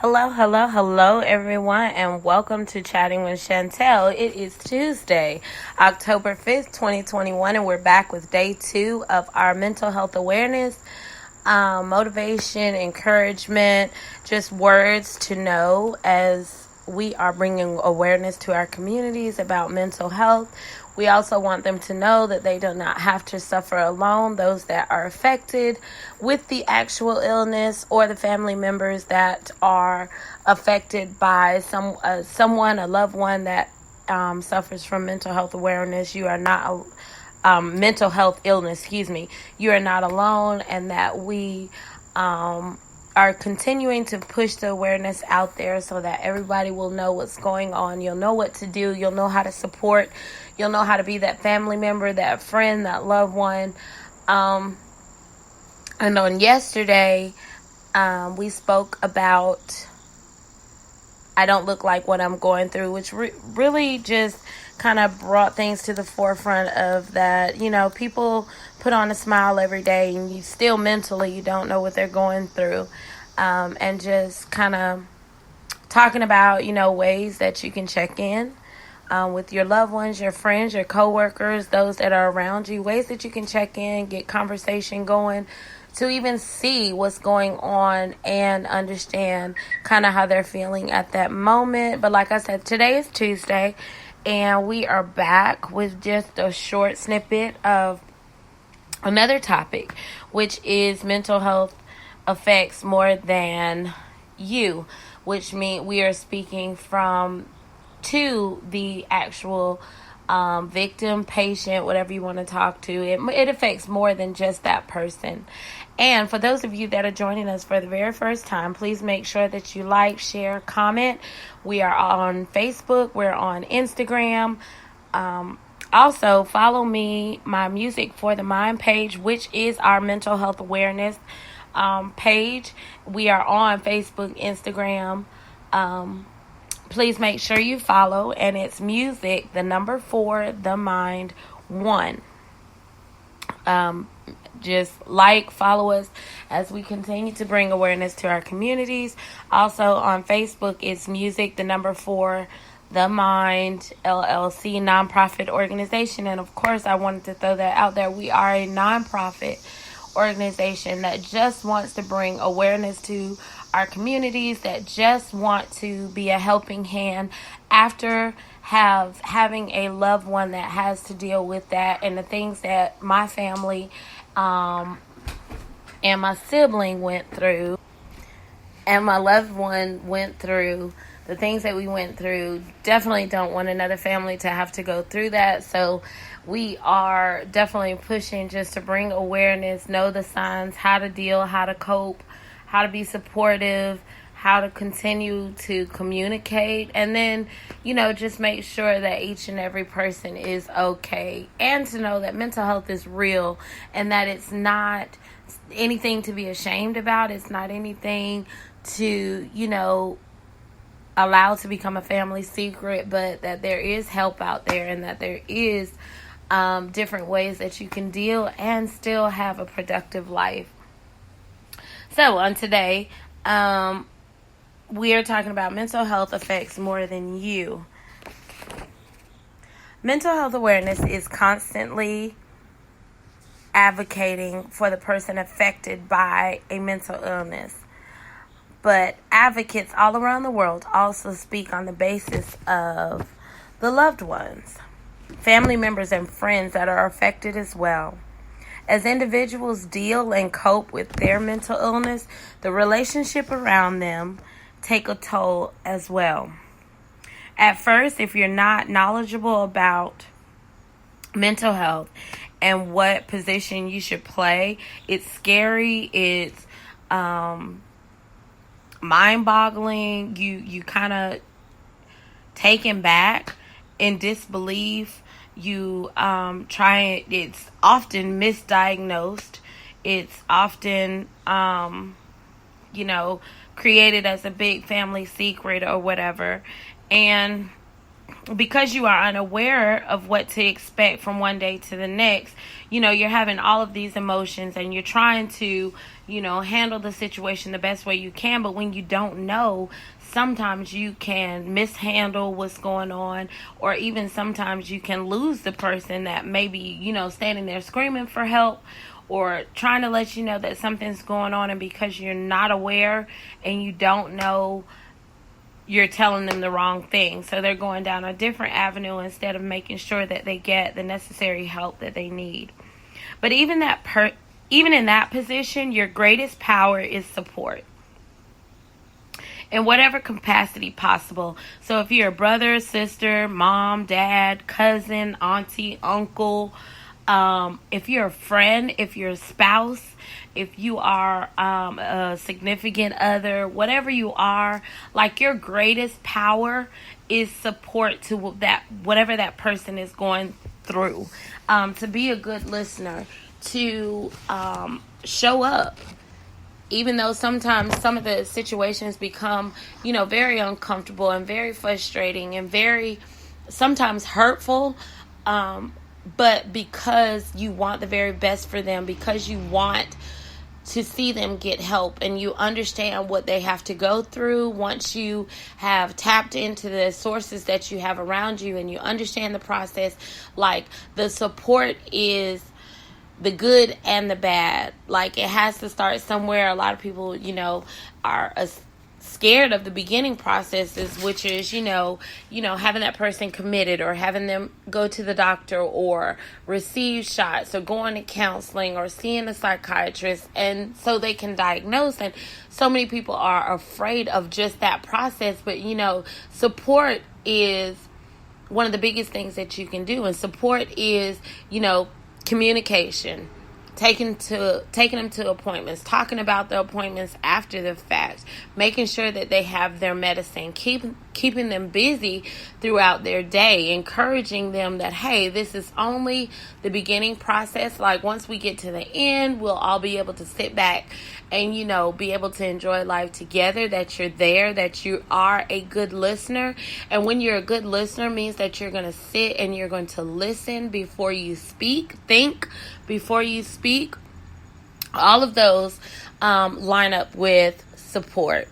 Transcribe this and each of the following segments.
Hello, hello, hello, everyone, and welcome to Chatting with Chantel. It is Tuesday, October 5th, 2021, and we're back with day 2 of our mental health awareness, motivation, encouragement, just words to know as we are bringing awareness to our communities about mental health. We also want them to know that they do not have to suffer alone, those that are affected with the actual illness or the family members that are affected by someone, a loved one that suffers from mental health awareness. You are not mental health illness, you are not alone, and that we are continuing to push the awareness out there so that everybody will know what's going on. You'll know what to do. You'll know how to support. You'll know how to be that family member, that friend, that loved one. And on yesterday, we spoke about I don't look like what I'm going through, which really just kind of brought things to the forefront of that, people put on a smile every day and you still mentally, you don't know what they're going through. And just kind of talking about, ways that you can check in with your loved ones, your friends, your coworkers, those that are around you, ways that you can check in, get conversation going, to even see what's going on and understand kind of how they're feeling at that moment. But like I said, today is Tuesday, and we are back with just a short snippet of another topic, which is mental health affects more than you, which means we are speaking to the actual victim, patient, whatever you want to talk to. It affects more than just that person. And for those of you that are joining us for the very first time, please make sure that you like, share, comment. We are on Facebook. We're on Instagram. Also, follow my Music for the Mind page, which is our mental health awareness page. We are on Facebook, Instagram. Please make sure you follow, and it's Music, the number 4, the Mind 1. Just follow us as we continue to bring awareness to our communities. Also on Facebook, it's Music, the number 4, the Mind LLC, nonprofit organization. And of course, I wanted to throw that out there. We are a nonprofit organization that just wants to bring awareness to our communities, that just want to be a helping hand after having a loved one that has to deal with that, and the things that my family and my sibling went through, and my loved one went through. The things that we went through, definitely don't want another family to have to go through that. So we are definitely pushing just to bring awareness, know the signs, how to deal, how to cope, how to be supportive, how to continue to communicate, and then, just make sure that each and every person is okay, and to know that mental health is real and that it's not anything to be ashamed about. It's not anything to, allow to become a family secret, but that there is help out there, and that there is different ways that you can deal and still have a productive life. So on today, we are talking about mental health affects more than you. Mental health awareness is constantly advocating for the person affected by a mental illness. But advocates all around the world also speak on the basis of the loved ones, family members, and friends that are affected as well. As individuals deal and cope with their mental illness, the relationship around them take a toll as well. At first, if you're not knowledgeable about mental health and what position you should play, it's scary, it's mind-boggling. You kind of taken back in disbelief. You it's often misdiagnosed. It's often created as a big family secret or whatever. And because you are unaware of what to expect from one day to the next, you're having all of these emotions and you're trying to, handle the situation the best way you can. But when you don't know, sometimes you can mishandle what's going on, or even sometimes you can lose the person that may be, standing there screaming for help or trying to let you know that something's going on. And because you're not aware and you don't know, you're telling them the wrong thing. So they're going down a different avenue instead of making sure that they get the necessary help that they need. But even in that position, your greatest power is support in whatever capacity possible. So if you're a brother, sister, mom, dad, cousin, auntie, uncle, if you're a friend, if you're a spouse, if you are a significant other, whatever you are, like, your greatest power is support to that, whatever that person is going through. To be a good listener, to show up, even though sometimes some of the situations become, very uncomfortable and very frustrating and very sometimes hurtful. But because you want the very best for them, because you want to see them get help and you understand what they have to go through, once you have tapped into the sources that you have around you and you understand the process, like, the support is the good and the bad. Like, it has to start somewhere. A lot of people, are scared of the beginning processes, which is, having that person committed, or having them go to the doctor or receive shots or going to counseling or seeing a psychiatrist, and so they can diagnose. And so many people are afraid of just that process. But, support is one of the biggest things that you can do. And support is, communication, taking them to appointments, talking about the appointments after the fact, making sure that they have their medicine, keeping them busy throughout their day, encouraging them that, hey, this is only the beginning process. Like, once we get to the end, we'll all be able to sit back and, be able to enjoy life together, that you're there, that you are a good listener. And when you're a good listener, means that you're going to sit and you're going to listen before you speak, think before you speak. All of those line up with support.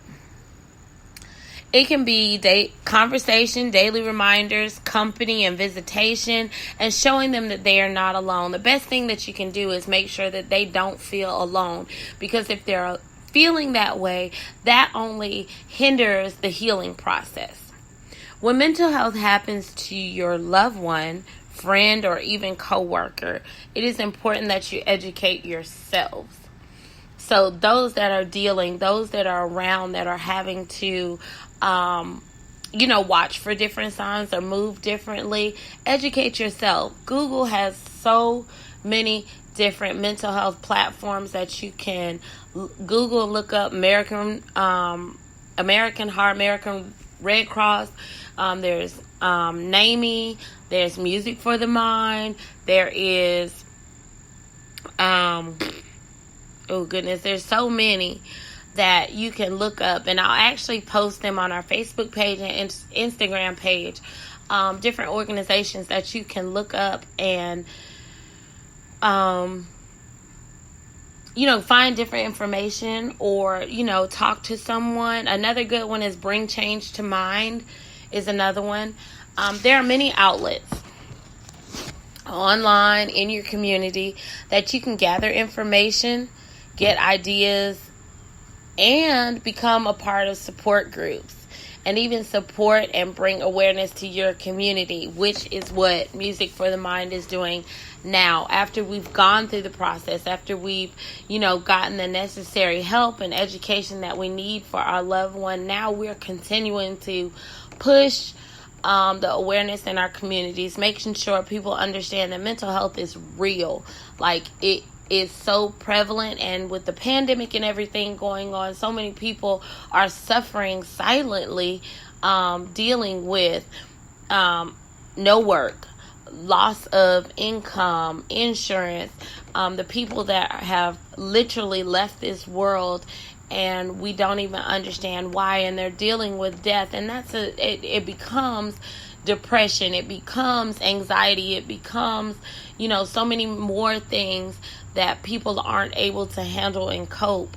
It can be conversation, daily reminders, company, and visitation, and showing them that they are not alone. The best thing that you can do is make sure that they don't feel alone, because if they're feeling that way, that only hinders the healing process. When mental health happens to your loved one, friend, or even coworker, it is important that you educate yourselves. So those that are dealing, those that are around, that are having to watch for different signs or move differently, educate yourself. Google has so many different mental health platforms that you can Google, look up American Heart, American Red Cross. There's NAMI. There's Music for the Mind. There is, there's so many that you can look up, and I'll actually post them on our Facebook page and Instagram page. Different organizations that you can look up and, find different information, or, talk to someone. Another good one is Bring Change to Mind is another one. There are many outlets online in your community that you can gather information, get ideas, and become a part of support groups, and even support and bring awareness to your community, which is what Music for the Mind is doing now. After we've gone through the process, after we've, gotten the necessary help and education that we need for our loved one, now we're continuing to push the awareness in our communities, making sure people understand that mental health is real. Like, it is so prevalent, and with the pandemic and everything going on, so many people are suffering silently, dealing with no work, loss of income, insurance, the people that have literally left this world and we don't even understand why, and they're dealing with death. And it becomes depression, it becomes anxiety, it becomes, so many more things that people aren't able to handle and cope.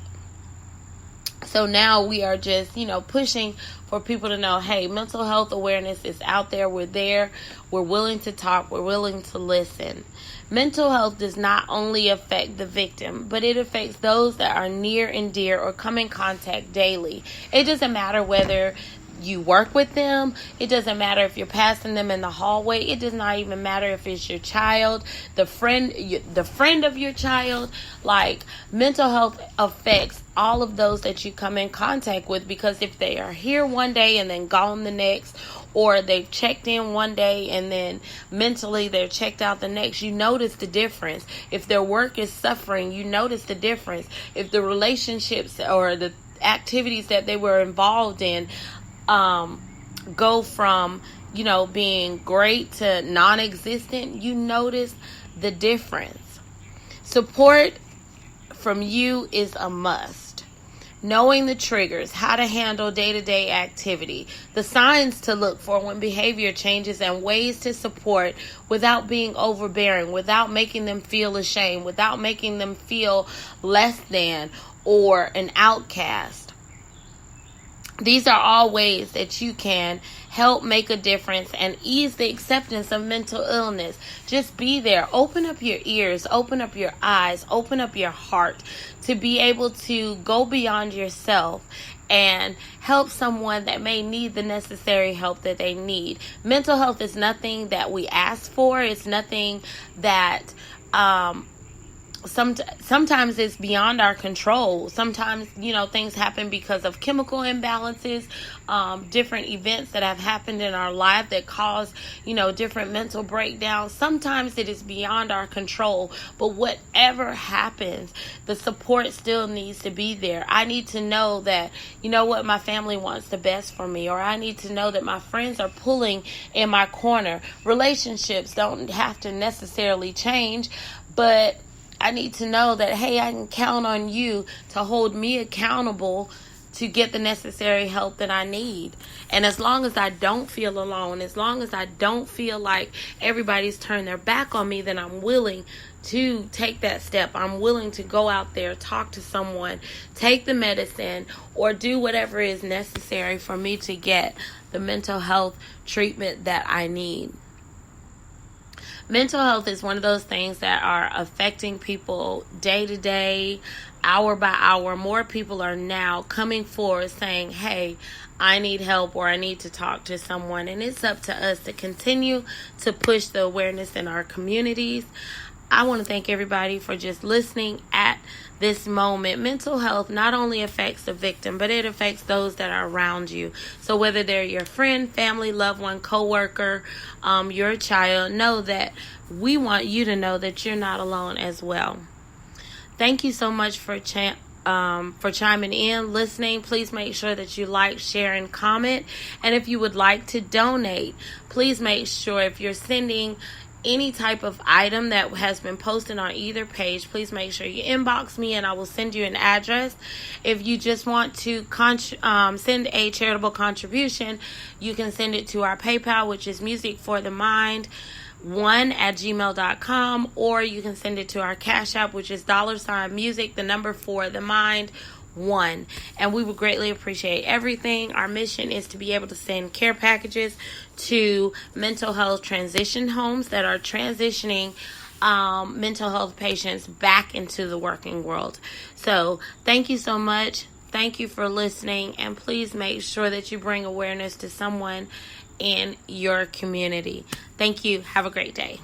So now we are just, pushing for people to know, hey, mental health awareness is out there. We're there. We're willing to talk. We're willing to listen. Mental health does not only affect the victim, but it affects those that are near and dear or come in contact daily. It doesn't matter whether you work with them. It doesn't matter if you're passing them in the hallway. It does not even matter if it's your child, the friend of your child. Like, mental health affects all of those that you come in contact with, because if they are here one day and then gone the next, or they've checked in one day and then mentally they're checked out the next, you notice the difference. If their work is suffering, you notice the difference. If the relationships or the activities that they were involved in go from, being great to non-existent, you notice the difference. Support from you is a must. Knowing the triggers, how to handle day-to-day activity, the signs to look for when behavior changes, and ways to support without being overbearing, without making them feel ashamed, without making them feel less than or an outcast. These are all ways that you can help make a difference and ease the acceptance of mental illness. Just be there. Open up your ears, open up your eyes, open up your heart to be able to go beyond yourself and help someone that may need the necessary help that they need. Mental health is nothing that we ask for. It's nothing that sometimes it's beyond our control. Sometimes, things happen because of chemical imbalances, different events that have happened in our life that cause, different mental breakdowns. Sometimes it is beyond our control, but whatever happens, the support still needs to be there. I need to know that, my family wants the best for me, or I need to know that my friends are pulling in my corner. Relationships don't have to necessarily change, but I need to know that, hey, I can count on you to hold me accountable to get the necessary help that I need. And as long as I don't feel alone, as long as I don't feel like everybody's turned their back on me, then I'm willing to take that step. I'm willing to go out there, talk to someone, take the medicine, or do whatever is necessary for me to get the mental health treatment that I need. Mental health is one of those things that are affecting people day to day, hour by hour. More people are now coming forward saying, hey, I need help, or I need to talk to someone. And it's up to us to continue to push the awareness in our communities. I want to thank everybody for just listening at this moment. Mental health not only affects the victim, but it affects those that are around you. So whether they're your friend, family, loved one, coworker, your child, know that we want you to know that you're not alone as well. Thank you so much for chiming in, listening. Please make sure that you like, share, and comment. And if you would like to donate, please make sure, if you're sending any type of item that has been posted on either page, please make sure you inbox me and I will send you an address. If you just want to send a charitable contribution, you can send it to our PayPal, which is musicforthemind1@gmail.com, or you can send it to our Cash App, which is $music, the number 4, the mind 1. And we would greatly appreciate everything. Our mission is to be able to send care packages to mental health transition homes that are transitioning mental health patients back into the working world. So thank you so much. Thank you for listening, and please make sure that you bring awareness to someone in your community. Thank you. Have a great day.